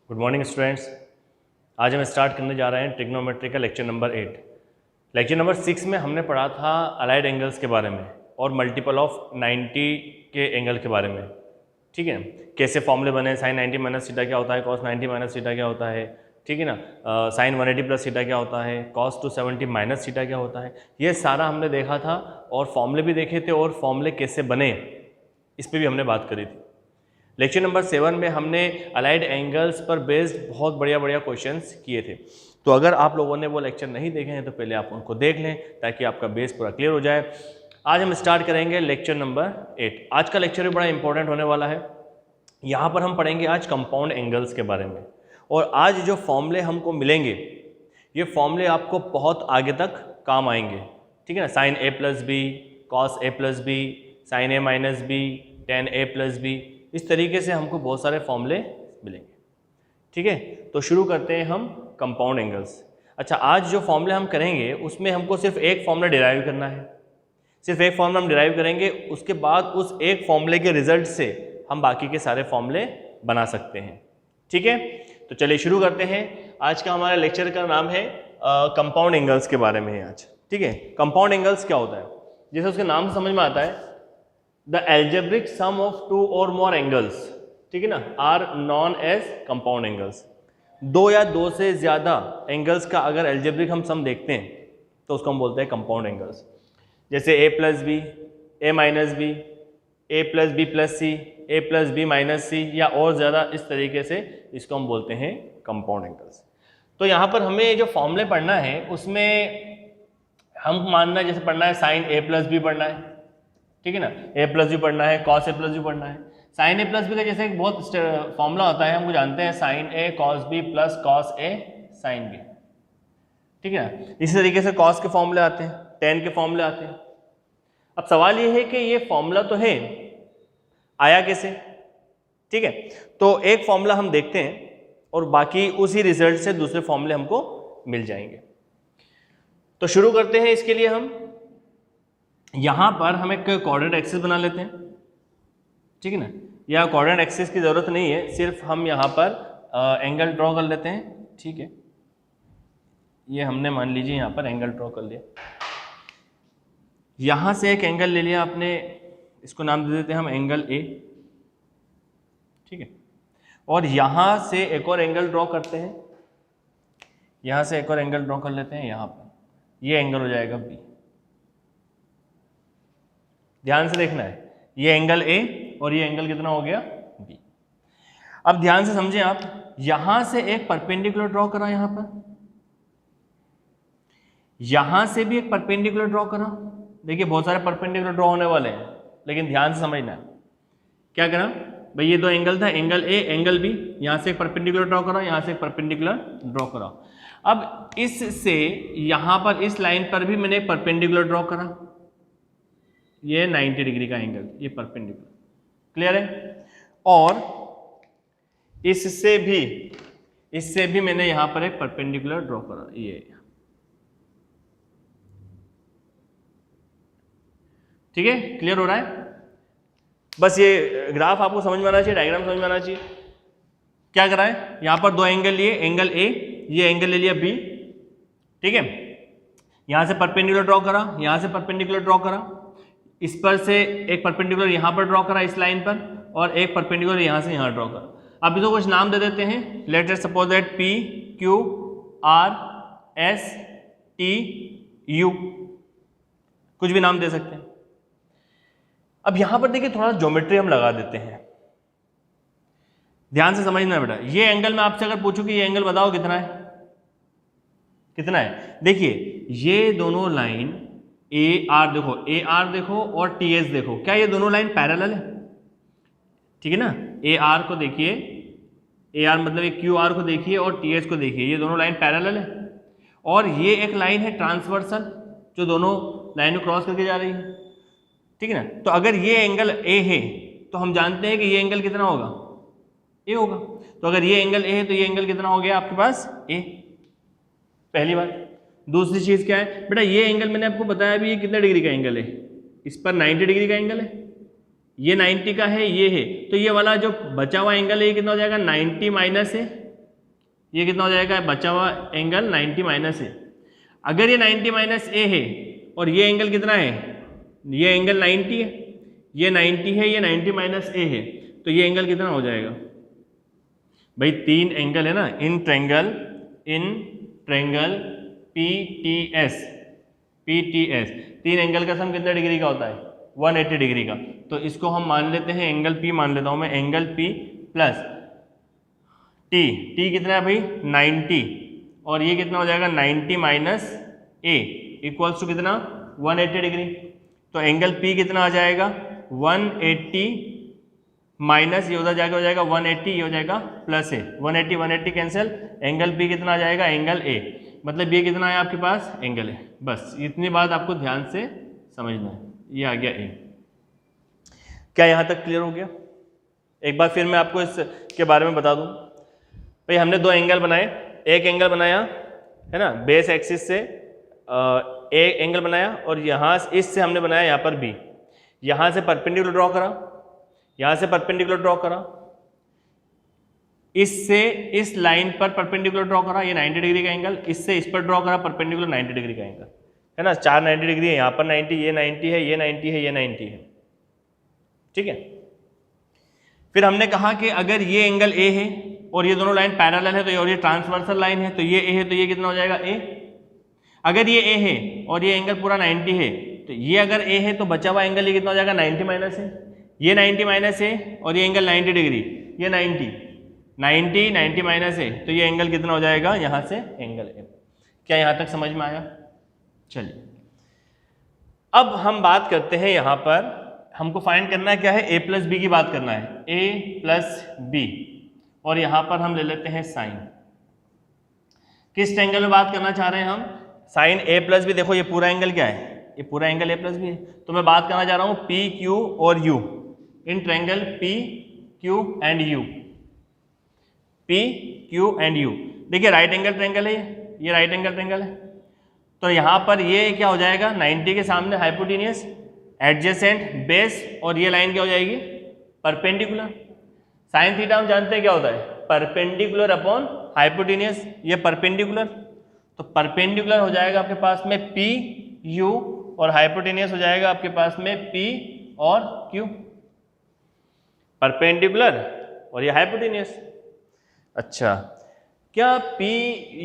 Good morning students. आज हम start करने जा रहे हैं ट्रिग्नोमेट्री का लेक्चर नंबर 8। लेक्चर नंबर 6 में हमने पढ़ा था अलाइड एंगल्स के बारे में और मल्टीपल ऑफ 90 के एंगल के बारे में। ठीक है, कैसे फॉर्मूले बने, साइन 90 माइनस थीटा क्या होता है, कॉस 90 माइनस थीटा क्या होता है, ठीक है ना, साइन 180 प्लस थीटा क्या होता है, कॉस 270 माइनस थीटा क्या होता है, ये सारा हमने देखा था और फॉर्मूले भी देखे थे और फॉर्मूले कैसे बने इस पर भी हमने बात करी थी। लेक्चर नंबर 7 में हमने अलाइड एंगल्स पर बेस्ड बहुत बढ़िया क्वेश्चंस किए थे। तो अगर आप लोगों ने वो लेक्चर नहीं देखे हैं तो पहले आप उनको देख लें ताकि आपका बेस पूरा क्लियर हो जाए। आज हम स्टार्ट करेंगे लेक्चर नंबर 8। आज का लेक्चर भी बड़ा इंपॉर्टेंट होने वाला है। यहाँ पर हम पढ़ेंगे आज कंपाउंड एंगल्स के बारे में और आज जो फॉर्मूले हमको मिलेंगे ये फॉर्मूले आपको बहुत आगे तक काम आएंगे। ठीक है ना, sign A plus B, cos A plus B, sine A minus B, ten A plus B, इस तरीके से हमको बहुत सारे फॉर्मूले मिलेंगे। ठीक है, तो शुरू करते हैं हम कंपाउंड एंगल्स। अच्छा, आज जो फॉर्मूले हम करेंगे उसमें हमको सिर्फ एक फॉर्मूला डिराइव करना है। सिर्फ एक फॉर्मूला हम डिराइव करेंगे, उसके बाद उस एक फॉर्मूले के रिजल्ट से हम बाकी के सारे फॉर्मूले बना सकते हैं। ठीक है, तो चलिए शुरू करते हैं। आज का हमारा लेक्चर का नाम है कंपाउंड एंगल्स के बारे में है आज। ठीक है, कंपाउंड एंगल्स क्या होता है, जैसे उसके नाम से समझ में आता है, the algebraic sum of two और मोर एंगल्स, ठीक है ना, are known as compound angles. दो या दो से ज्यादा एंगल्स का अगर एल्जेब्रिक हम सम देखते हैं तो उसको हम बोलते हैं कंपाउंड एंगल्स। जैसे ए प्लस बी, ए माइनस बी, ए प्लस बी प्लस सी, ए प्लस बी माइनस सी, या और ज़्यादा, इस तरीके से इसको हम बोलते हैं कंपाउंड एंगल्स। तो यहाँ पर हमें जो फॉर्मूले पढ़ना है उसमें हम मानना जैसे पढ़ना है साइन ए प्लस बी पढ़ना है, ठीक है ना, ए प्लस बी पढ़ना है, कॉस ए प्लस बी पढ़ना है। साइन ए प्लस बी का जैसे एक बहुत फॉर्मूला होता है, हमको जानते हैं sine A cos B plus cos A sine B, ठीक है ना। इसी तरीके से कॉस के फॉर्मूले आते हैं, टेन के फॉर्मूले आते हैं। अब सवाल ये है कि ये फॉर्मूला तो है, आया कैसे। ठीक है, तो एक फॉर्मूला हम देखते हैं और बाकी उसी रिजल्ट से दूसरे फॉर्मूले हमको मिल जाएंगे। तो शुरू करते हैं। इसके लिए हम यहां पर हम एक कोऑर्डिनेट एक्सिस बना लेते हैं, ठीक है ना, या कोऑर्डिनेट एक्सिस की जरूरत नहीं है, सिर्फ हम यहां पर एंगल ड्रॉ कर लेते हैं। ठीक है, ये हमने मान लीजिए यहां पर एंगल ड्रॉ कर लिया। यहां से एक एंगल ले लिया आपने, इसको नाम दे देते हैं हम एंगल ए, ठीक है, और यहां से एक और एंगल ड्रॉ करते हैं, यहां से एक और एंगल ड्रॉ कर लेते हैं, यहां पर ये एंगल हो जाएगा बी। ध्यान से देखना है, ये एंगल ए और ये एंगल कितना हो गया बी। अब ध्यान से समझें आप, यहां से एक परपेंडिकुलर ड्रॉ करा, यहां पर यहां से भी एक परपेंडिकुलर ड्रॉ करा। देखिए बहुत सारे परपेंडिकुलर ड्रॉ होने वाले हैं, लेकिन ध्यान से समझना है। क्या करा भाई, ये दो एंगल था, एंगल ए एंगल बी, यहां से एक परपेंडिकुलर ड्रॉ करा, यहां से एक परपेंडिकुलर ड्रॉ करा। अब इससे यहां पर इस लाइन पर भी मैंने एक परपेंडिकुलर ड्रॉ करा, ये 90 डिग्री का एंगल, ये परपेंडिकुलर, क्लियर है। और इससे भी मैंने यहां पर एक परपेंडिकुलर ड्रॉ करा, ये, ठीक है, क्लियर हो रहा है। बस ये ग्राफ आपको समझ में आना चाहिए, डायग्राम समझ में आना चाहिए। क्या करा है, यहां पर दो एंगल लिए, एंगल ए, ये एंगल ले लिया बी, ठीक है, यहां से परपेंडिकुलर ड्रॉ करा, यहां से परपेंडिकुलर ड्रॉ करा, इस पर से एक परपेंडिकुलर यहां पर ड्रॉ करा इस लाइन पर, और एक परपेंडिकुलर यहां से यहां ड्रॉ करा। अब इसको कुछ नाम दे देते हैं, let us suppose that P Q R S T U, कुछ भी नाम दे सकते हैं। अब यहां पर देखिए थोड़ा ज्योमेट्री हम लगा देते हैं, ध्यान से समझना बेटा। ये एंगल मैं आपसे अगर पूछूं कि ये एंगल बताओ कितना है, कितना है, देखिए ये दोनों लाइन ए आर देखो, ए आर देखो और टी एस देखो, क्या ये दोनों लाइन पैरेलल है, ठीक है ना। ए आर को देखिए, ए आर मतलब एक क्यू आर को देखिए और टी एस को देखिए, ये दोनों लाइन पैरेलल है। और ये एक लाइन है ट्रांसवर्सल जो दोनों लाइन को क्रॉस करके जा रही है, ठीक है ना। तो अगर ये एंगल ए है तो हम जानते हैं कि ये एंगल कितना होगा, ए होगा। तो अगर ये एंगल ए है तो ये एंगल कितना हो गया आपके पास, ए, पहली बात। दूसरी चीज क्या है बेटा, ये एंगल मैंने आपको बताया भी, ये कितने डिग्री का एंगल है, इस पर 90 डिग्री का एंगल है, ये 90 का है, ये है, तो ये वाला जो बचा हुआ एंगल है ये कितना हो जाएगा, 90 माइनस है, ये कितना हो जाएगा, बचा हुआ एंगल 90 माइनस ए। अगर ये 90 माइनस ए है और ये एंगल कितना है, ये एंगल 90 है, ये 90 है, ये 90 माइनस ए है, तो ये एंगल कितना हो जाएगा भाई, 3 एंगल है ना, इन ट्रेंगल PTS 3 एंगल का सम कितने डिग्री का होता है, 180 डिग्री का। तो इसको हम मान लेते हैं एंगल P, मान लेता हूं मैं एंगल P प्लस T कितना है भाई 90, और ये कितना हो जाएगा 90 माइनस ए इक्वल्स टू कितना 180 डिग्री। तो एंगल P कितना आ जाएगा 180 माइनस ये उधर जाके हो जाएगा 180, ये हो जाएगा प्लस ए, 180 कैंसिल, एंगल P कितना आ जाएगा एंगल A, मतलब ये कितना है आपके पास एंगल है। बस इतनी बात आपको ध्यान से समझना है, ये आ गया A। क्या यहाँ तक क्लियर हो गया? एक बार फिर मैं आपको इसके बारे में बता दूँ भाई, हमने 2 एंगल बनाए, एक एंगल बनाया है ना बेस एक्सिस से, एक एंगल बनाया, और यहाँ इससे हमने बनाया यहाँ पर B, यहाँ से परपेंडिकुलर ड्रॉ करा, यहाँ से परपेंडिकुलर ड्रॉ करा, इससे इस लाइन पर परपेंडिकुलर ड्रॉ करा, ये 90 डिग्री का एंगल, इससे इस पर ड्रॉ करा परपेंडिकुलर 90 डिग्री का एंगल, है ना, 4 90 डिग्री है, यहाँ पर 90, ये 90 है, ये 90 है, ये 90 है, ठीक है। फिर हमने कहा कि अगर ये एंगल A है और ये दोनों लाइन पैरेलल है, तो और ये ट्रांसवर्सल लाइन है, तो ये A है, तो ये कितना हो जाएगा A। अगर ये A है और ये एंगल पूरा 90 है, तो ये अगर A है तो बचा हुआ एंगल ये कितना हो जाएगा 90 माइनस है, ये 90 माइनस है, और ये एंगल 90 डिग्री, ये 90 माइनस है, तो ये एंगल कितना हो जाएगा यहाँ से एंगल A। क्या यहाँ तक समझ में आया? चलिए अब हम बात करते हैं, यहाँ पर हमको फाइंड करना है क्या है, A प्लस B की बात करना है, A प्लस B, और यहाँ पर हम ले लेते हैं साइन। किस एंगल में बात करना चाह रहे हैं हम, साइन A प्लस B। देखो ये पूरा एंगल क्या है, ये पूरा एंगल A प्लस B है, तो मैं बात करना चाह रहा हूँ P Q और U, in triangle P Q and U, P Q and U। देखिए राइट एंगल ट्रायंगल है, ये राइट एंगल ट्रायंगल है, तो यहाँ पर ये क्या हो जाएगा 90 के सामने हाइपोटेनियस, एडजेसेंट, बेस, और ये लाइन क्या हो जाएगी परपेंडिकुलर। साइन थीटा हम जानते हैं क्या होता है, परपेंडिकुलर अपॉन हाइपोटेनियस, ये परपेंडिकुलर, तो परपेंडिकुलर हो जाएगा आपके पास में P U, और हाइपोटेनियस हो जाएगा आपके पास में P और Q, परपेंडिकुलर और ये हाइपोटेनियस। अच्छा, क्या P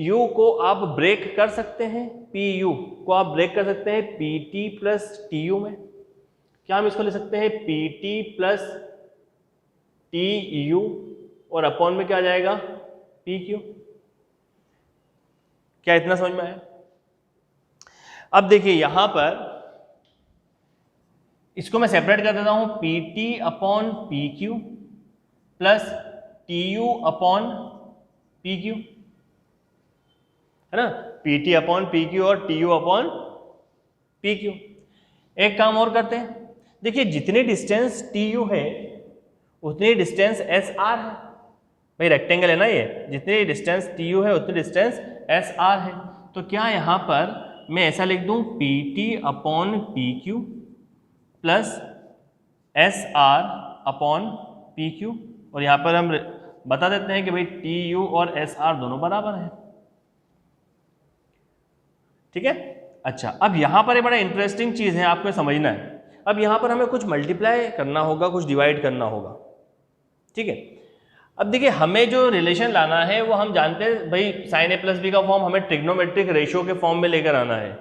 U को आप ब्रेक कर सकते हैं, P U को आप ब्रेक कर सकते हैं PT प्लस TU में? क्या हम इसको ले सकते हैं PT प्लस TU, और अपॉन में क्या आ जाएगा PQ? क्या इतना समझ में आया? अब देखिए यहां पर इसको मैं सेपरेट कर देता हूं, PT upon PQ plus TU upon PQ, है ना, PT अपॉन PQ और TU अपॉन PQ। एक काम और करते हैं, देखिए जितनी डिस्टेंस TU है उतनी डिस्टेंस SR है, भाई रेक्टेंगल है ना ये, जितनी डिस्टेंस TU है उतनी डिस्टेंस SR है, तो क्या यहाँ पर मैं ऐसा लिख दूँ PT upon PQ plus SR upon PQ, और यहाँ पर हम बता देते हैं कि भाई TU और SR दोनों बराबर हैं, ठीक है। अच्छा, अब यहाँ पर एक बड़ा इंटरेस्टिंग चीज़ है, आपको समझना है। अब यहाँ पर हमें कुछ मल्टीप्लाई करना होगा, कुछ डिवाइड करना होगा, ठीक है। अब देखिए हमें जो रिलेशन लाना है वो हम जानते हैं भाई, साइन A प्लस B का फॉर्म हमें ट्रिग्नोमेट्रिक रेशियो के फॉर्म में लेकर आना है,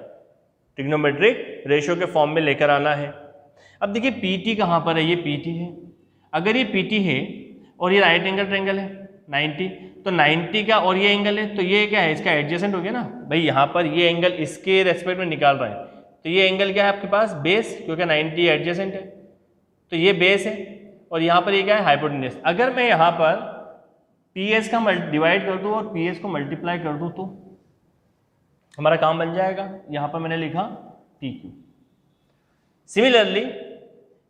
ट्रिग्नोमेट्रिक रेशियो के फॉर्म में लेकर आना है। अब देखिए PT कहाँ पर है, ये PT है, अगर ये PT है और ये राइट एंगल ट्रायंगल है 90, तो 90 का और ये एंगल है, तो ये क्या है इसका एडजेसेंट हो गया ना भाई, यहाँ पर ये एंगल इसके रेस्पेक्ट में निकाल रहा है, तो ये एंगल क्या है आपके पास बेस, क्योंकि 90 एडजेसेंट है, तो ये बेस है, और यहाँ पर ये क्या है हाइपोटेन्यूस। अगर मैं यहाँ पर PS का डिवाइड कर दूँ और PS को मल्टीप्लाई कर दूँ तो हमारा काम बन जाएगा, यहाँ पर मैंने लिखा PQ। सिमिलरली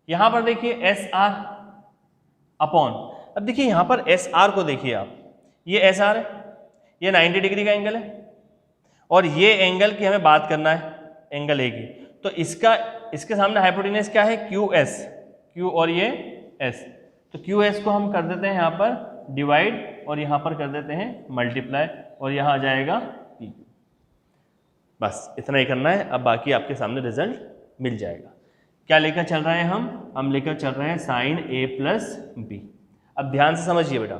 यहाँ पर देखिए SR अपॉन, अब देखिए यहाँ पर SR को देखिए आप, ये SR है, ये 90 डिग्री का एंगल है, और ये एंगल की हमें बात करना है एंगल A की, तो इसके सामने हाइपोटेन्यूस क्या है QS, Q और ये S, तो QS को हम कर देते हैं यहाँ पर डिवाइड और यहाँ पर कर देते हैं मल्टीप्लाई और यहाँ आ जाएगा पी क्यू। बस इतना ही करना है, अब बाकी आपके सामने रिजल्ट मिल जाएगा। क्या लेकर चल रहे हैं हम लेकर चल रहे हैं साइन ए प्लस बी। अब ध्यान से समझिए बेटा,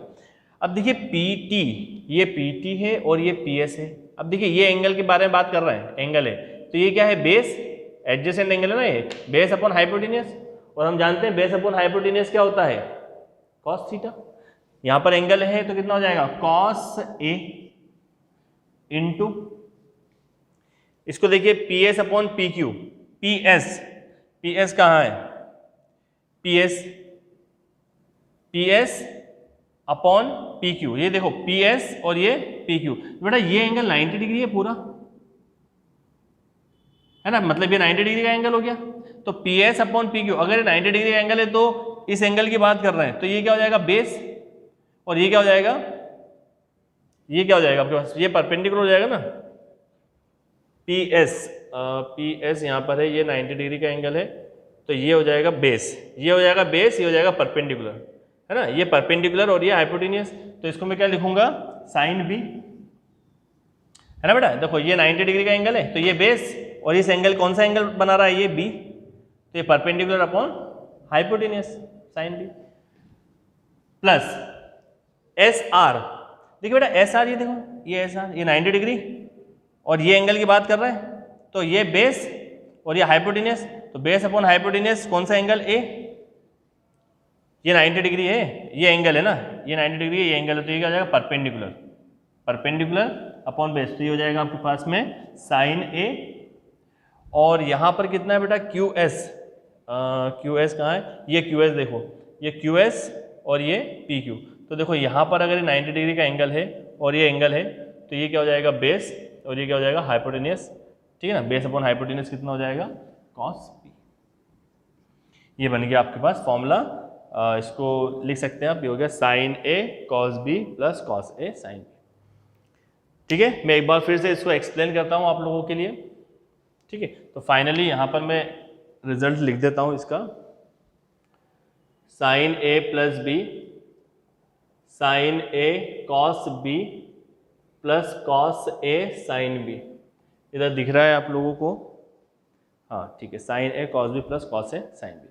अब देखिए पी टी, ये पी टी है और ये पी एस है। अब देखिए ये एंगल के बारे में बात कर रहे हैं, एंगल है तो ये क्या है, बेस एडजेसेंट एंगल है ना, ये बेस अपॉन हाइपोटेन्यूज, और हम जानते हैं बेस अपॉन हाइपोटेन्यूज क्या होता है, कॉस थीटा। यहाँ पर एंगल है तो कितना हो जाएगा, कॉस ए इंटू, इसको देखिए P S upon P Q, P S कहाँ है, P S upon P Q, ये देखो पी एस और ये पी क्यू। बेटा ये एंगल 90 डिग्री है पूरा, है ना, मतलब ये 90 डिग्री का एंगल हो गया। तो P S upon P Q, अगर 90 डिग्री का एंगल है तो इस एंगल की बात कर रहे हैं तो ये क्या हो जाएगा, बेस, और ये क्या हो जाएगा, ये क्या हो जाएगा आपके पास, ये परपेंडिकुलर हो जाएगा ना। पी एस यहाँ पर है, ये 90 डिग्री का एंगल है तो ये हो जाएगा बेस, ये हो जाएगा बेस, ये हो जाएगा परपेंडिकुलर, है ना, ये परपेंडिकुलर और ये हाइपोटेन्यूज। तो इसको मैं क्या लिखूंगा, साइन बी, है ना बेटा। देखो ये 90 डिग्री का एंगल है तो ये बेस, और इस एंगल कौन सा एंगल बना रहा है, ये बी, तो ये perpendicular upon hypotenuse sine B, plus S R. देखिए बेटा एस आर, ये देखो ये एस आर, ये 90 डिग्री और ये एंगल की बात कर रहे हैं तो ये बेस और ये हाइपोटेन्यूज, तो बेस अपॉन हाइपोटेन्यूज कौन सा एंगल, ए, ये 90 डिग्री है, ये एंगल है ना, ये 90 डिग्री है, ये एंगल है, तो ये क्या हो जाएगा, परपेंडिकुलर अपॉन बेस, तो ये हो जाएगा आपके पास में साइन ए। और यहाँ पर कितना है बेटा, क्यू एस, कहाँ है, ये क्यू एस, देखो ये क्यू एस और ये पी क्यू। तो देखो यहाँ पर अगर 90 डिग्री का एंगल है और ये एंगल है तो ये क्या हो जाएगा, बेस, और ये क्या हो जाएगा, हाइपोटेन्यूज, ठीक है ना, बेस अपॉन हाइपोटेन्यूज कितना हो जाएगा, कॉस पी। ये बन गया आपके पास फॉर्मूला, इसको लिख सकते हैं आप, ये हो गया sign A cos B plus cos A sine B. ठीक है, मैं एक बार फिर से इसको एक्सप्लेन करता हूँ आप लोगों के लिए, ठीक है। तो फाइनली यहाँ पर मैं रिजल्ट लिख देता हूँ इसका, sign A plus B sine A cos B plus cos A sine B, इधर दिख रहा है आप लोगों को, हाँ ठीक है, sine A cos B plus cos A sine B.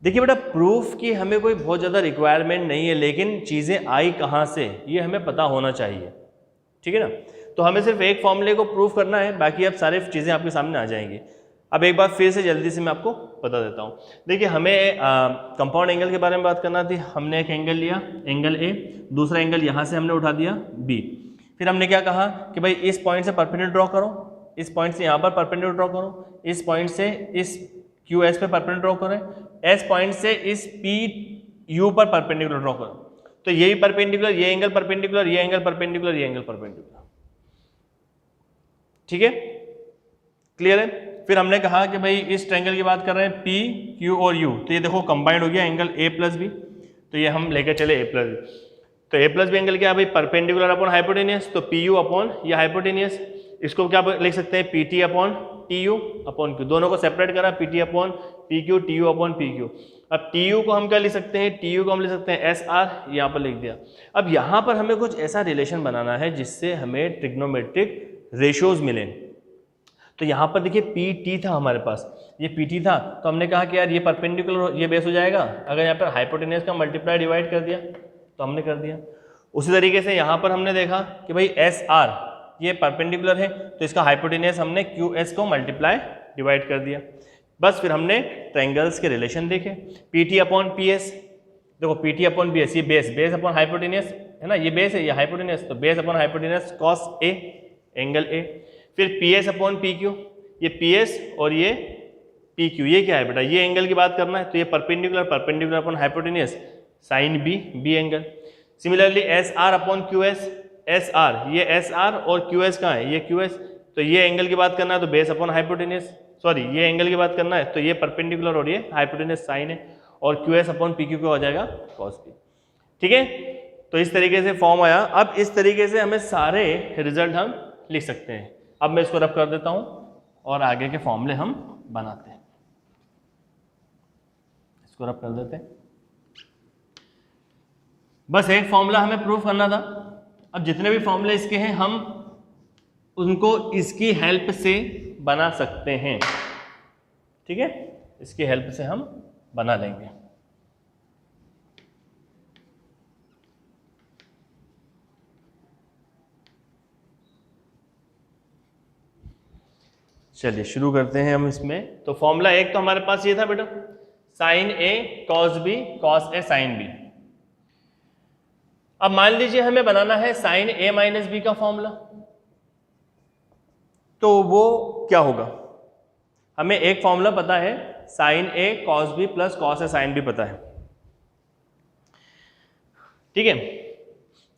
देखिए बेटा प्रूफ की हमें कोई बहुत ज़्यादा रिक्वायरमेंट नहीं है, लेकिन चीज़ें आई कहाँ से ये हमें पता होना चाहिए, ठीक है ना। तो हमें सिर्फ एक फॉर्मूले को प्रूफ करना है, बाकी अब सारे चीज़ें आपके सामने आ जाएंगी। अब एक बार फिर से जल्दी से मैं आपको बता देता हूँ। देखिए हमें कंपाउंड एंगल के बारे में बात करना थी। हमने एक एंगल लिया, एंगल ए, दूसरा एंगल यहाँ से हमने उठा दिया बी। फिर हमने क्या कहा कि भाई इस पॉइंट से परपेंडिकुलर ड्रॉ करो, इस पॉइंट से यहाँ पर परपेंडिकुलर ड्रॉ करो, इस पॉइंट से इस क्यू एस पे परपेंडिकुलर ड्रॉ करें, एस पॉइंट से इस पी यू पर परपेंडिकुलर ड्रॉ करो। तो ये भी परपेंडिकुलर, ये एंगल परपेंडिकुलर, ये एंगल परपेंडिकुलर, ये एंगल परपेंडिकुलर, ठीक है, क्लियर है। फिर हमने कहा कि भाई इस ट्रायंगल की बात कर रहे हैं पी क्यू और यू, तो ये देखो कंबाइंड हो गया एंगल ए प्लस बी, तो ये हम लेकर चले ए प्लस बी। तो ए प्लस बी एंगल क्या है भाई, परपेंडिकुलर अपॉन हाइपोटेनियस, तो पी यू अपॉन ये हाइपोटेनियस, इसको क्या लिख सकते हैं, P T upon T U upon Q, दोनों को सेपरेट करा, P T upon P Q, T U upon P Q. अब टी यू को हम क्या लिख सकते हैं, टी यू को हम लिख सकते हैं एस आर, यहाँ पर लिख दिया। अब यहाँ पर हमें कुछ ऐसा रिलेशन बनाना है जिससे हमें ट्रिग्नोमेट्रिक रेशियोज मिले। तो यहाँ पर देखिए पी टी था हमारे पास, ये पी टी था, तो हमने कहा कि यार ये परपेंडिकुलर, ये बेस हो जाएगा। अगर यहाँ पर हाइपोटेनियस का मल्टीप्लाई डिवाइड कर दिया तो हमने कर दिया। उसी तरीके से यहाँ पर हमने देखा कि भाई एस आर ये परपेंडिकुलर है, तो इसका हाइपोटेनियस हमने क्यू एस को मल्टीप्लाई डिवाइड कर दिया। बस फिर हमने ट्रायंगल्स के रिलेशन देखे, P T upon P S, देखो P T upon P S, ये बेस, बेस अपॉन हाइपोटेनियस है ना, ये बेस है, ये हाइपोटेनियस, तो base upon hypotenuse cos A angle A. फिर P S upon P Q, ये पी एस और ये पी क्यू, ये क्या है बेटा, ये एंगल की बात करना है, तो ये perpendicular, perpendicular upon hypotenuse sine B, B angle. Similarly S R upon Q S, S R, ये एस आर और क्यू एस कहाँ है, ये क्यू एस, तो ये एंगल की बात करना है तो बेस अपॉन हाइपोटेनियस, सॉरी ये एंगल की बात करना है तो ये परपेंडिकुलर और ये हाइपोटेनियस साइन है, और Q S upon P Q का हो जाएगा कॉस पी, ठीक है। तो इस तरीके से फॉर्म आया। अब इस तरीके से हमें सारे रिजल्ट हम लिख सकते हैं। अब मैं इसको रब कर देता हूँ और आगे के फॉर्मूले हम बनाते हैं, इसको रब कर देते हैं। बस एक फॉर्मूला हमें प्रूफ करना था। अब जितने भी फॉर्मूले इसके हैं हम उनको इसकी हेल्प से बना सकते हैं, ठीक है, इसकी हेल्प से हम बना लेंगे। चलिए शुरू करते हैं हम इसमें। तो फॉर्मूला एक तो हमारे पास ये था बेटा, sign A cos B cos A sine B. अब मान लीजिए हमें बनाना है साइन ए माइनस बी का फॉर्मूला, तो वो क्या होगा? हमें एक फॉर्मूला पता है, sine A cos B plus cos A sine B पता है, ठीक है।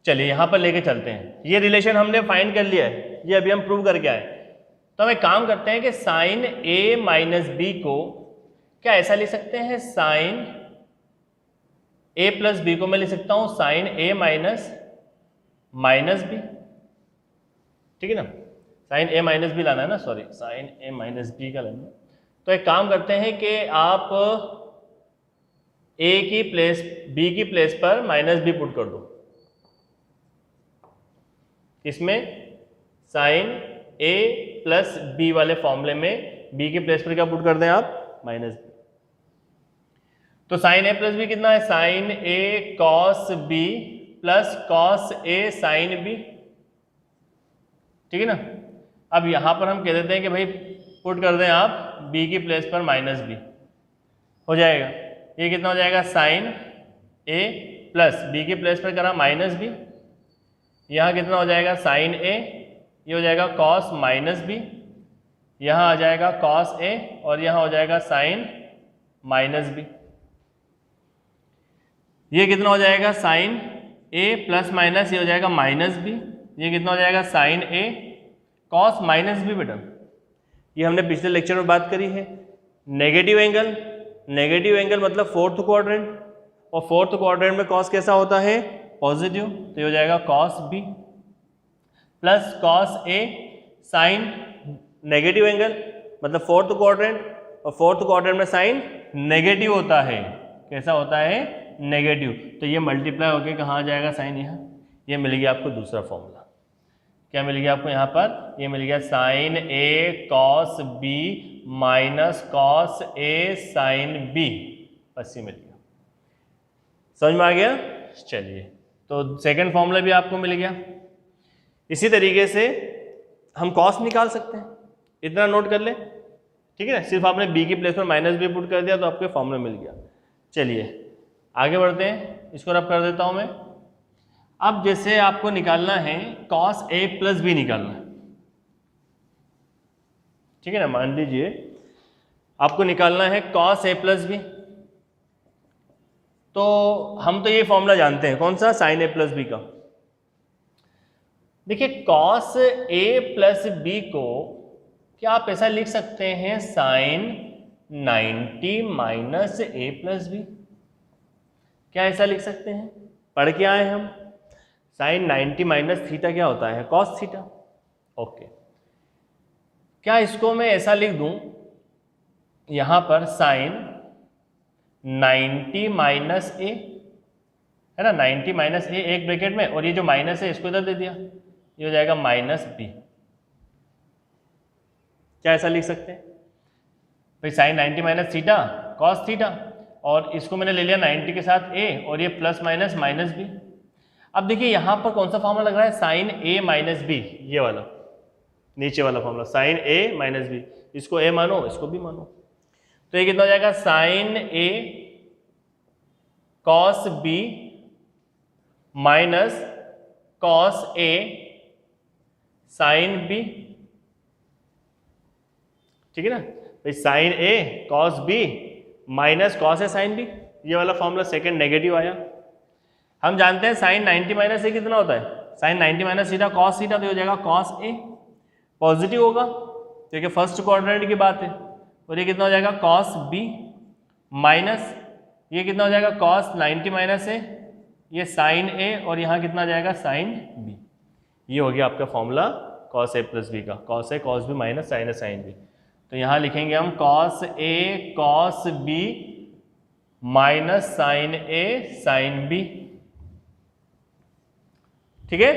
चलिए यहां पर लेके चलते हैं। ये रिलेशन हमने फाइंड कर लिया है, ये अभी हम प्रूव करके आए। तो हम एक काम करते हैं कि साइन ए माइनस बी को क्या ऐसा लिख सकते हैं, साइन ए प्लस बी को मैं लिख सकता हूं sign A minus minus B, ठीक है ना। साइन ए माइनस बी लाना है ना, sorry sine A minus B का लाना। तो एक काम करते हैं कि आप ए की प्लेस बी की प्लेस पर माइनस बी पुट कर दो। इसमें साइन ए प्लस बी वाले फॉर्मूले में बी की प्लेस पर क्या पुट कर दें आप, माइनस बी। तो साइन ए प्लस बी कितना है, sine A cos B plus cos A sine B, ठीक है ना। अब यहां पर हम कह देते हैं कि भाई पुट कर दें आप बी की प्लेस पर माइनस बी, हो जाएगा। ये कितना हो जाएगा, साइन ए प्लस बी की प्लेस पर करा माइनस बी, यहाँ कितना हो जाएगा साइन ए, ये हो जाएगा कॉस माइनस बी, यहाँ आ जाएगा कॉस ए और यहाँ हो जाएगा साइन माइनस बी। ये कितना हो जाएगा साइन ए प्लस माइनस, ये हो जाएगा माइनस बी, ये कितना हो जाएगा साइन ए कॉस माइनस बी। बेटा ये हमने पिछले लेक्चर में बात करी है, नेगेटिव एंगल, नेगेटिव एंगल मतलब फोर्थ क्वाड्रेंट, और फोर्थ क्वाड्रेंट में कॉस कैसा होता है, पॉजिटिव, तो ये हो जाएगा cos B plus cos A sine negative angle मतलब फोर्थ क्वाड्रेंट, और फोर्थ क्वाड्रेंट में साइन नेगेटिव होता है, कैसा होता है, नेगेटिव। तो ये मल्टीप्लाई होकर कहाँ आ जाएगा साइन, यहाँ। ये मिल गया आपको दूसरा फॉर्मूला। क्या मिल गया आपको यहाँ पर, ये मिल गया sign A cos B minus cos A sine B, बस ये मिल गया। समझ में आ गया? चलिए तो सेकंड फॉर्मूला भी आपको मिल गया। इसी तरीके से हम कॉस निकाल सकते हैं, इतना नोट कर ले, ठीक है ना। सिर्फ आपने बी की प्लेस पर माइनस बी पुट कर दिया तो आपके फॉर्मूला मिल गया। चलिए आगे बढ़ते हैं, इसको रब कर देता हूं मैं। अब जैसे आपको निकालना है कॉस ए प्लस बी निकालना है, ठीक है ना। मान लीजिए आपको निकालना है कॉस ए प्लस बी, तो हम तो ये फॉर्मूला जानते हैं, कौन सा, साइन ए प्लस बी का। देखिए कॉस ए प्लस बी को क्या आप ऐसा लिख सकते हैं, साइन 90 माइनस ए प्लस बी, क्या ऐसा लिख सकते हैं? पढ़ के आए हम, साइन 90 माइनस थीटा क्या होता है, कॉस थीटा। ओके, क्या इसको मैं ऐसा लिख दूं, यहां पर साइन 90 माइनस ए है ना, 90 माइनस ए एक ब्रैकेट में, और ये जो माइनस है इसको इधर दे दिया, ये हो जाएगा माइनस बी। क्या ऐसा लिख सकते हैं भाई, sine 90 minus theta cos theta, और इसको मैंने ले लिया 90 के साथ ए, और ये प्लस माइनस माइनस बी। अब देखिए यहाँ पर कौन सा फॉर्मूला लग रहा है, साइन ए माइनस बी, ये वाला नीचे वाला formula, sign A minus B, इसको ए मानो इसको भी मानो। तो ये कितना हो जाएगा, sign A cos B minus cos A sine B, ठीक है ना। भाई sign A cos B minus cos A sine B, ये वाला फॉर्मूला सेकंड नेगेटिव आया। हम जानते हैं साइन 90 माइनस ए कितना होता है, sine 90 minus theta cos theta, तो हो जाएगा कॉस ए, पॉजिटिव होगा क्योंकि फर्स्ट क्वाड्रेंट की बात है। और ये कितना हो जाएगा, कॉस बी माइनस ये कितना हो जाएगा, कॉस 90 माइनस ए, ये साइन ए, और यहाँ कितना जाएगा, साइन बी। ये हो गया आपका formula cos A plus B का, cos A cos B minus sine A sine B. तो यहाँ लिखेंगे हम cos A cos B minus sine A sine B, ठीक है,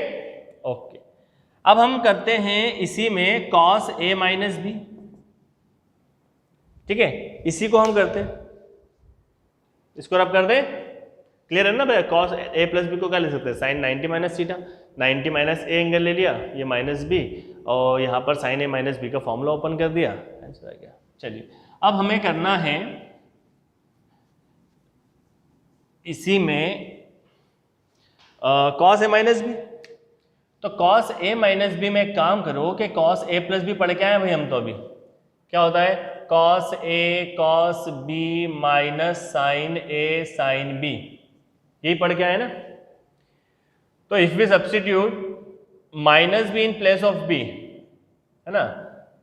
ओके। अब हम करते हैं इसी में cos a माइनस बी, ठीक है, इसी को हम करते हैं, इसको रब कर दें, क्लियर है ना भैया। cos a प्लस बी को क्या ले सकते हैं, sine 90 minus theta, 90 minus A angle ले लिया, ये माइनस बी, और यहाँ पर साइन ए माइनस बी का फॉर्मूला ओपन कर दिया, ऐसा है क्या। चलिए अब हमें करना है इसी में cos a माइनस बी, तो cos a माइनस बी में एक काम करो कि cos a प्लस बी पढ़ के आए भाई हम, तो अभी क्या होता है cos a cos b minus sine a sine b, यही पढ़ के आए ना। तो if we substitute minus B in place of B, है ना,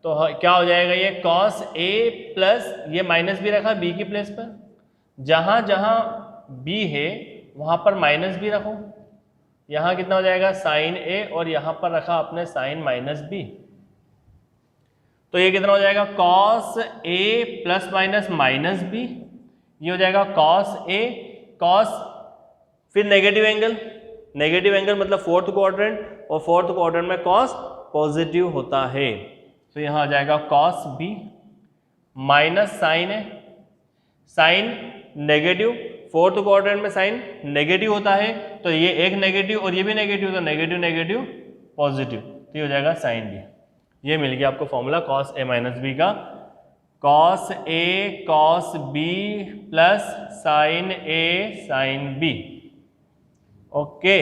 तो क्या हो जाएगा ये cos a प्लस ये माइनस बी रखा b की प्लेस पर, जहां जहां b है वहां पर माइनस बी रखो, यहाँ कितना हो जाएगा साइन ए, और यहाँ पर रखा आपने साइन माइनस बी, तो ये कितना हो जाएगा cos a plus minus minus B, ये हो जाएगा cos a cos, फिर नेगेटिव एंगल, नेगेटिव एंगल मतलब फोर्थ क्वाड्रेंट, और फोर्थ क्वाड्रेंट में cos पॉजिटिव होता है, तो यहाँ आ जाएगा cos b minus sine A, sine negative, fourth quadrant में साइन नेगेटिव होता है, तो ये एक नेगेटिव और ये भी नेगेटिव, तो नेगेटिव नेगेटिव पॉजिटिव, तो ये हो जाएगा साइन बी। ये मिल गया आपको formula cos a minus B का, cos a cos b plus sine a sine b, okay.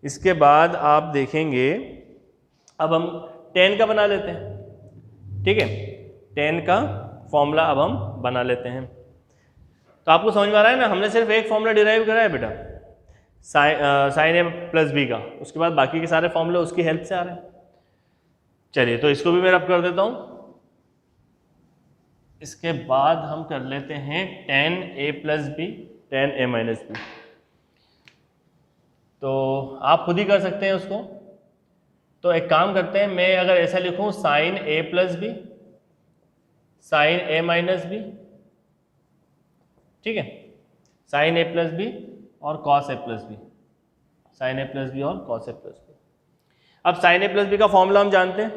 इसके बाद आप देखेंगे, अब हम tan का बना लेते हैं, ठीक है, tan का फॉर्मूला अब हम बना लेते हैं। तो आपको समझ में आ रहा है ना, हमने सिर्फ एक फॉर्मूला डिराइव करा है बेटा साइन ए प्लस बी का, उसके बाद बाकी के सारे फॉर्मूले उसकी हेल्प से आ रहे हैं। चलिए तो इसको भी मैं रब कर देता हूं, इसके बाद हम कर लेते हैं tan a plus B tan a minus B, तो आप खुद ही कर सकते हैं उसको। तो एक काम करते हैं, मैं अगर ऐसा लिखूं sine a plus B sine a minus B, ठीक है, साइन ए प्लस बी और cos A plus B, sine A plus B और कॉस ए प्लस बी। अब साइन ए प्लस बी का फॉर्मूला हम जानते हैं,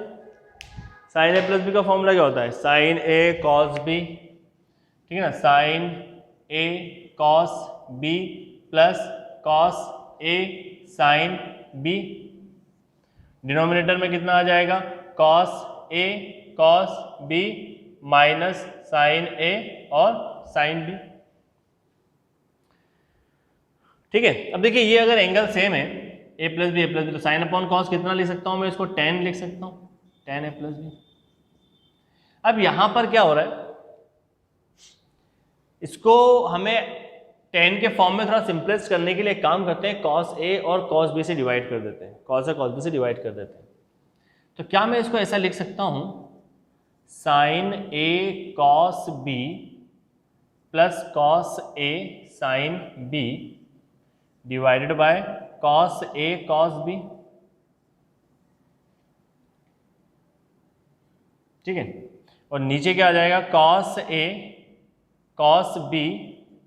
साइन ए प्लस बी का फॉर्मूला क्या होता है, साइन ए कॉस बी, ठीक है ना, sign A cos B plus cos A sine B, denominator में कितना आ जाएगा cos A cos B minus sine ए और साइन बी, ठीक है। अब देखिए ये अगर एंगल सेम है a प्लस बी तो साइन अपॉन कॉस कितना लिख सकता हूं मैं, इसको tan लिख सकता हूं, tan a प्लस बी। अब यहां पर क्या हो रहा है, इसको हमें tan के फॉर्म में थोड़ा सिंपलेस्ट करने के लिए एक काम करते हैं, cos a और cos b से डिवाइड कर देते हैं, cos a cos b से डिवाइड कर देते हैं। तो क्या मैं इसको ऐसा लिख सकता हूं, sine a cos b plus cos a sine b divided by cos a cos b, ठीक है, और नीचे क्या आ जाएगा cos a cos b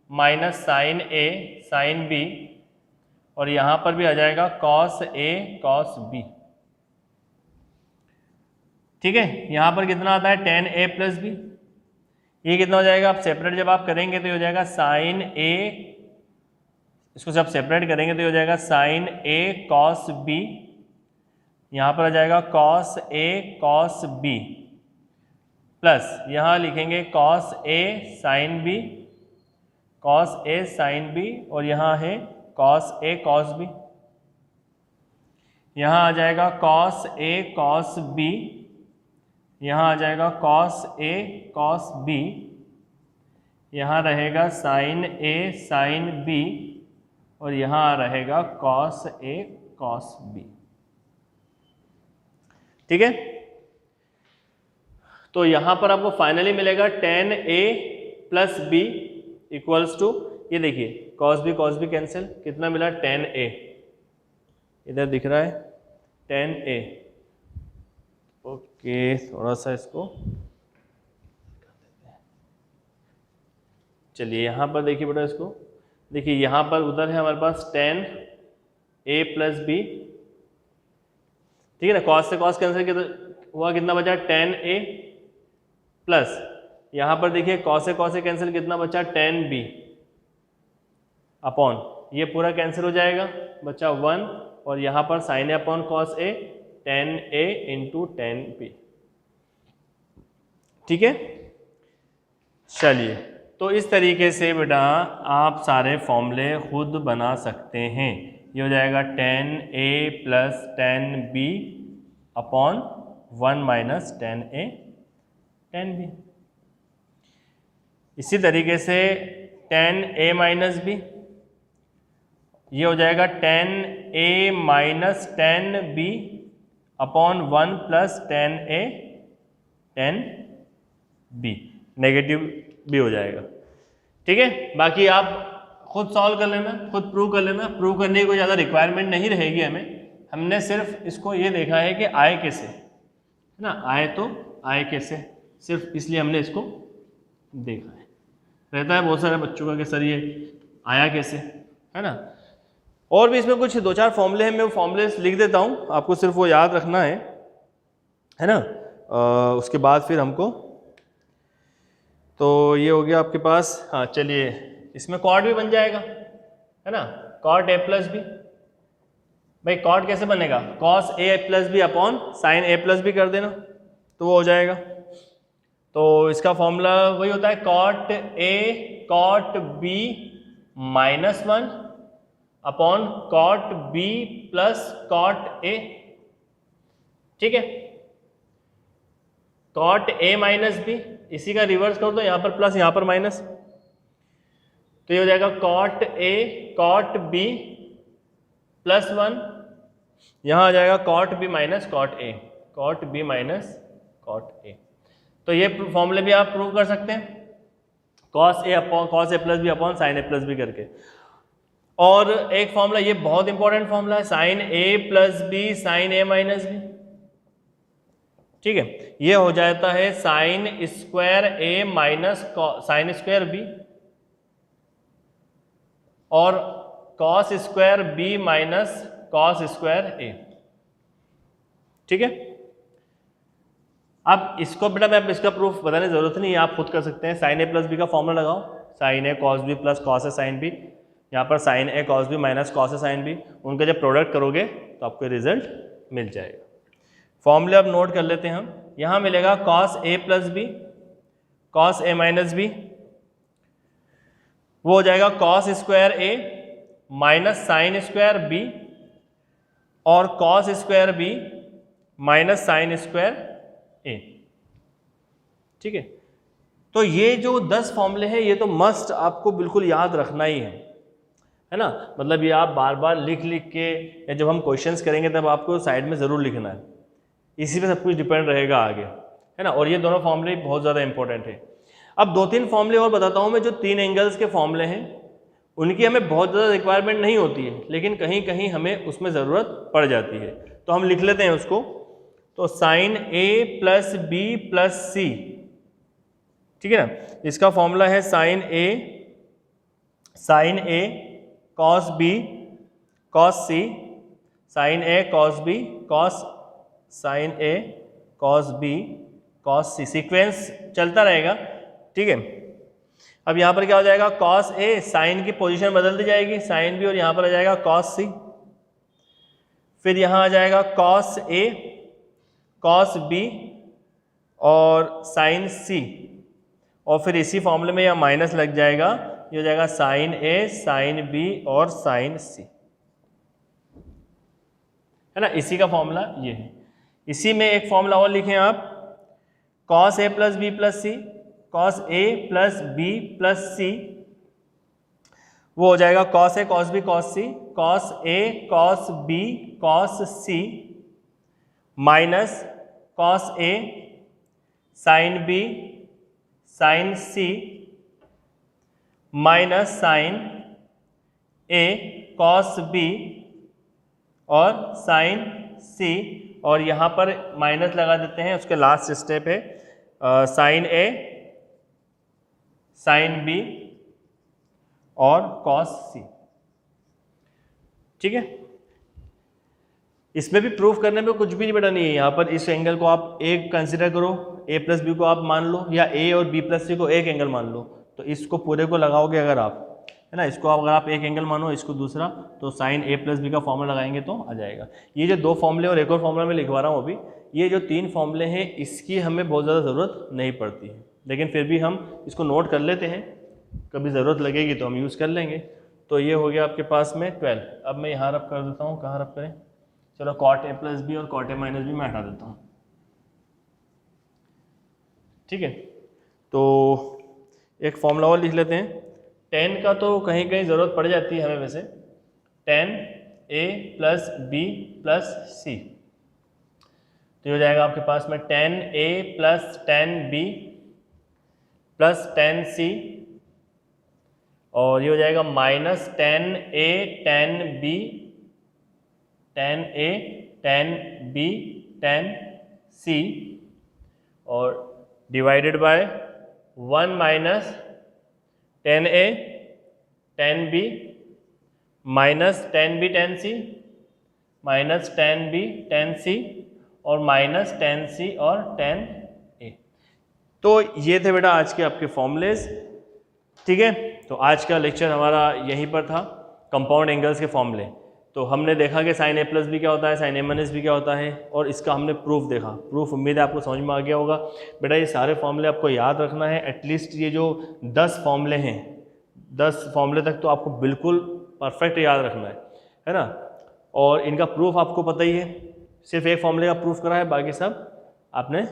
minus sine a sine b, और यहां पर भी आ जाएगा cos a cos b, ठीक है। यहां पर कितना आता है tan a प्लस b, ये कितना हो जाएगा, आप सेपरेट जब आप करेंगे तो ये हो जाएगा साइन a, इसको जब सेपरेट करेंगे तो ये हो जाएगा साइन a cos b, यहाँ पर आ जाएगा cos a cos b plus यहाँ लिखेंगे cos a sin b cos a sin b, और यहाँ है cos a cos b, यहाँ आ जाएगा cos a cos b, यहाँ आ जाएगा cos a cos b, यहाँ रहेगा sin a sin b, और यहाँ रहेगा cos a cos b, ठीक है। तो यहाँ पर आपको फाइनली मिलेगा tan a plus b equals to, ये देखिए cos b कैंसिल, कितना मिला tan a, इधर दिख रहा है tan a, ओके, थोड़ा सा इसको चलिए यहाँ पर देखिए बेटा, इसको देखिए यहाँ पर उधर है हमारे पास tan a प्लस बी ठीक है ना। कॉस से कॉस कैंसिल हुआ, कितना बचा, tan A प्लस यहाँ पर देखिए कॉस से कैंसिल कितना बचा, tan B अपॉन ये पूरा कैंसिल हो जाएगा, बचा 1 और यहाँ पर sin A upon cos A tan A into tan B। ठीक है, चलिए तो इस तरीके से बेटा आप सारे फॉर्मूले खुद बना सकते हैं। ये हो जाएगा tan A plus tan B upon 1 minus tan A tan B। इसी तरीके से tan A माइनस B, ये हो जाएगा tan A minus tan B upon 1 plus tan A tan B, negative भी हो जाएगा। ठीक है, बाकी आप खुद सॉल्व कर लेना, खुद प्रूव कर लेना। प्रूव करने की कोई ज़्यादा रिक्वायरमेंट नहीं रहेगी हमें, हमने सिर्फ इसको ये देखा है कि आए कैसे, है ना, आए तो आए कैसे, सिर्फ इसलिए हमने इसको देखा है। रहता है बहुत सारे बच्चों का कि सर ये आया कैसे, है ना। और भी इसमें कुछ 2-4 फॉर्मूले हैं, मैं वो फॉर्मूले लिख देता हूँ, आपको सिर्फ वो याद रखना है ना। उसके बाद फिर हमको, तो ये हो गया आपके पास। हाँ चलिए, इसमें कॉट भी बन जाएगा, है ना, कॉट A प्लस बी। भाई कॉट कैसे बनेगा, cos A plus B upon sine A plus B कर देना तो वो हो जाएगा। तो इसका फॉर्मूला वही होता है, cot A cot B minus 1 upon cot B plus cot A। ठीक है, कॉट A माइनस बी, इसी का रिवर्स करो तो यहाँ पर प्लस यहाँ पर माइनस, तो ये हो जाएगा cot A cot B plus 1, यहाँ आ जाएगा cot B minus cot A, cot B minus cot A। तो ये फॉर्मूले भी आप प्रूव कर सकते हैं, cos A plus B upon sine A plus B करके। और एक फॉर्मूला, ये बहुत इंपॉर्टेंट फॉर्मूला है, sine A plus B sine A minus B. ठीक है, ये हो जाता है sine square A minus sine square B और cos square B minus cos square A। ठीक है, अब इसको बेटा मैं इसका प्रूफ बताने की जरूरत नहीं है, आप खुद कर सकते हैं। साइन A प्लस बी का फॉर्मूला लगाओ, sine A cos B plus cos A sine B, यहाँ पर sine A cos B minus cos A sine B, उनका जब प्रोडक्ट करोगे तो आपको रिजल्ट मिल जाएगा। फॉर्मूले अब नोट कर लेते हैं हम। यहाँ मिलेगा cos A plus B cos A minus B, वो हो जाएगा cos square A minus sine square B और cos square B minus sine square A। ठीक है, तो ये जो 10 फॉर्मूले हैं ये तो मस्ट आपको बिल्कुल याद रखना ही है ना। मतलब ये आप बार बार लिख लिख के, या जब हम क्वेश्चंस करेंगे तब आपको साइड में ज़रूर लिखना है, इसी पे सब कुछ डिपेंड रहेगा आगे, है ना। और ये दोनों फॉर्मूले बहुत ज़्यादा इंपॉर्टेंट है। अब 2-3 फॉर्मूले और बताता हूँ मैं, जो 3 एंगल्स के फॉर्मूले हैं उनकी हमें बहुत ज़्यादा रिक्वायरमेंट नहीं होती है, लेकिन कहीं कहीं हमें उसमें ज़रूरत पड़ जाती है, तो हम लिख लेते हैं उसको। तो sine A plus B plus C, ठीक है ना, इसका फॉर्मूला है sine A cos B cos C, sine A cos B cos sine A cos B cos C, sequence चलता रहेगा। ठीक है, अब यहाँ पर क्या हो जाएगा, कॉस A, साइन की पोजीशन बदल दी जाएगी, साइन B, और यहाँ पर आ जाएगा कॉस C, फिर यहाँ आ जाएगा कॉस A कॉस B और साइन C, और फिर इसी फॉर्मूले में यह माइनस लग जाएगा, ये हो जाएगा साइन A साइन B और साइन C, है ना। इसी का फॉर्मूला ये है। इसी में एक फॉर्मूला और लिखें आप, cos A plus B plus C, cos A plus B plus C, वो हो जाएगा cos A cos B cos C, cos A cos B cos C minus cos A sine B sine C minus sine A cos B और sine C, और यहाँ पर minus लगा देते हैं, उसके लास्ट स्टेप है साइन A साइन B और कॉस C। ठीक है, इसमें भी प्रूफ करने में कुछ भी नहीं बेटा नहीं है। यहाँ पर इस एंगल को आप एक कंसिडर करो, ए प्लस बी को आप मान लो, या ए और बी प्लस सी को एक एंगल मान लो। तो इसको पूरे को लगाओगे अगर आप, है ना, इसको अगर आप एक एंगल मानो, इसको दूसरा, तो साइन ए प्लस बी का फॉर्मूला लगाएंगे तो आ जाएगा। ये जो दो फॉर्मूले और एक और फॉर्मूला मैं लिखवा रहा हूँ अभी, ये जो 3 फॉर्मूले हैं इसकी हमें बहुत ज़्यादा ज़रूरत नहीं पड़ती है, लेकिन फिर भी हम इसको नोट कर लेते हैं, कभी ज़रूरत लगेगी तो हम यूज़ कर लेंगे। तो ये हो गया आपके पास में 12। अब मैं यहाँ रब कर देता हूँ, कहाँ रब करें, चलो कॉट ए प्लस बी और कॉट ए माइनस बी मैं हटा देता हूँ, ठीक है। तो एक फॉर्मूला और लिख लेते हैं, tan का तो कहीं कहीं ज़रूरत पड़ जाती है हमें वैसे, tan a plus B plus C, तो ये हो जाएगा आपके पास में tan a plus tan b plus tan c, और ये हो जाएगा minus tan a tan b tan b tan c, और divided by 1 minus tan a tan b minus tan b tan c minus tan b tan c और minus tan c और tan a। तो ये थे बेटा आज के आपके फॉर्मूलेज, ठीक है। तो आज का लेक्चर हमारा यहीं पर था, कंपाउंड एंगल्स के फॉर्मूले। तो हमने देखा कि साइन ए प्लस बी क्या होता है, साइन ए माइनस बी क्या होता है, और इसका हमने प्रूफ देखा। प्रूफ उम्मीद है आपको समझ में आ गया होगा। बेटा ये सारे फॉर्मूले आपको याद रखना है, एटलीस्ट ये जो 10 फॉर्मूले हैं, 10 फॉर्मूले तक तो आपको बिल्कुल परफेक्ट याद रखना है ना। और इनका प्रूफ आपको पता ही है, सिर्फ एक फॉर्मूले का प्रूफ करा है, बाकी सब आपने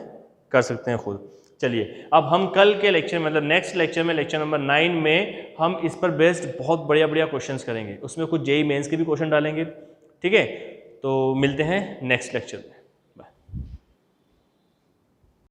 कर सकते हैं खुद। चलिए अब हम कल के लेक्चर मतलब नेक्स्ट लेक्चर में, लेक्चर नंबर 9 में हम इस पर बेस्ड बहुत बढ़िया बढ़िया क्वेश्चंस करेंगे, उसमें कुछ जेईई मेंस के भी क्वेश्चन डालेंगे, ठीक है। तो मिलते हैं नेक्स्ट लेक्चर में।